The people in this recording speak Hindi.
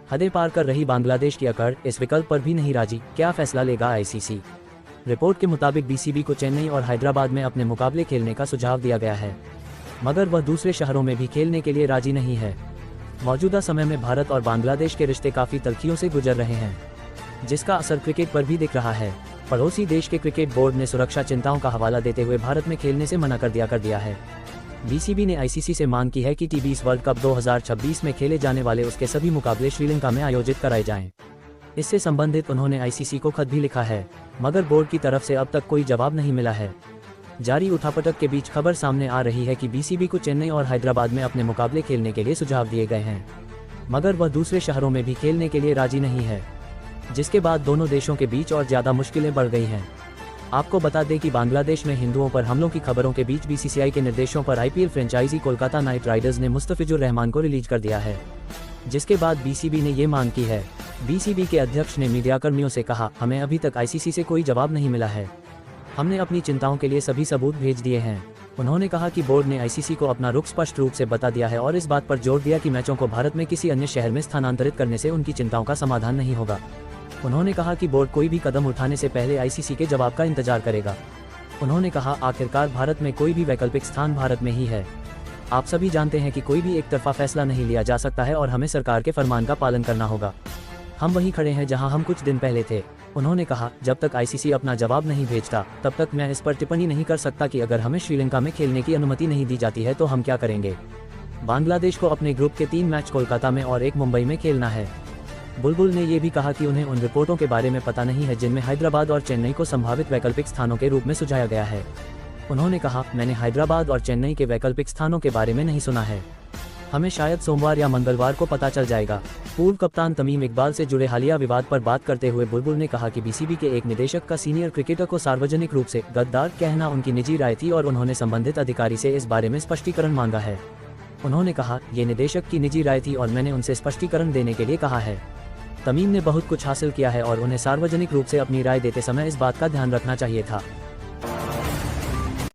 हदें पार कर रही बांग्लादेश की अकड़, इस विकल्प पर भी नहीं राजी, क्या फैसला लेगा आईसीसी। रिपोर्ट के मुताबिक बीसीबी को चेन्नई और हैदराबाद में अपने मुकाबले खेलने का सुझाव दिया गया है, मगर वह दूसरे शहरों में भी खेलने के लिए राजी नहीं है। मौजूदा समय में भारत और बांग्लादेश के रिश्ते काफ़ी तल्खियों से गुजर रहे हैं, जिसका असर क्रिकेट पर भी दिख रहा है। पड़ोसी देश के क्रिकेट बोर्ड ने सुरक्षा चिंताओं का हवाला देते हुए भारत में खेलने से मना कर दिया है। बीसीबी ने आईसीसी से मांग की है कि टी20 वर्ल्ड कप 2026 में खेले जाने वाले उसके सभी मुकाबले श्रीलंका में आयोजित कराए जाएं। इससे संबंधित उन्होंने आईसीसी को खत भी लिखा है, मगर बोर्ड की तरफ से अब तक कोई जवाब नहीं मिला है। जारी उठापटक के बीच खबर सामने आ रही है कि बीसीबी को चेन्नई और हैदराबाद में अपने मुकाबले खेलने के लिए सुझाव दिए गए हैं, मगर वह दूसरे शहरों में भी खेलने के लिए राजी नहीं है, जिसके बाद दोनों देशों के बीच और ज़्यादा मुश्किलें बढ़ गई हैं। आपको बता दें कि बांग्लादेश में हिंदुओं पर हमलों की खबरों के बीच बीसीसीआई के निर्देशों पर IPL franchise Kolkata knight riders ने मुस्तफिजुर रहमान को रिलीज कर दिया है, जिसके बाद बीसीबी ने ये मांग की है। बीसीबी के अध्यक्ष ने मीडियाकर्मियों से कहा, हमें अभी तक आईसीसी से कोई जवाब नहीं मिला है, हमने अपनी चिंताओं के लिए सभी सबूत भेज दिए हैं। उन्होंने कहा कि बोर्ड ने आईसीसी को अपना रुख स्पष्ट रूप से बता दिया है और इस बात पर जोर दिया कि मैचों को भारत में किसी अन्य शहर में स्थानांतरित करने से उनकी चिंताओं का समाधान नहीं होगा। उन्होंने कहा कि बोर्ड कोई भी कदम उठाने से पहले आईसीसी के जवाब का इंतजार करेगा। उन्होंने कहा, आखिरकार भारत में कोई भी वैकल्पिक स्थान भारत में ही है। आप सभी जानते हैं कि कोई भी एक तरफा फैसला नहीं लिया जा सकता है और हमें सरकार के फरमान का पालन करना होगा। हम वहीं खड़े हैं जहां हम कुछ दिन पहले थे। उन्होंने कहा, जब तक आईसीसी अपना जवाब नहीं भेजता तब तक मैं इस पर टिप्पणी नहीं कर सकता कि अगर हमें श्रीलंका में खेलने की अनुमति नहीं दी जाती है तो हम क्या करेंगे। बांग्लादेश को अपने ग्रुप के 3 मैच कोलकाता में और 1 मुंबई में खेलना है। बुलबुल ने यह भी कहा कि उन्हें उन रिपोर्टों के बारे में पता नहीं है जिनमें हैदराबाद और चेन्नई को संभावित वैकल्पिक स्थानों के रूप में सुझाया गया है। उन्होंने कहा, मैंने हैदराबाद और चेन्नई के वैकल्पिक स्थानों के बारे में नहीं सुना है, हमें शायद सोमवार या मंगलवार को पता चल जाएगा। पूर्व कप्तान तमीम इकबाल से जुड़े हालिया विवाद पर बात करते हुए बुलबुल ने कहा कि बीसीबी के एक निदेशक का सीनियर क्रिकेटर को सार्वजनिक रूप से गद्दार कहना उनकी निजी राय थी और उन्होंने संबंधित अधिकारी से इस बारे में स्पष्टीकरण मांगा है। उन्होंने कहा, ये निदेशक की निजी राय थी और मैंने उनसे स्पष्टीकरण देने के लिए कहा है। तमीम ने बहुत कुछ हासिल किया है और उन्हें सार्वजनिक रूप से अपनी राय देते समय इस बात का ध्यान रखना चाहिए था।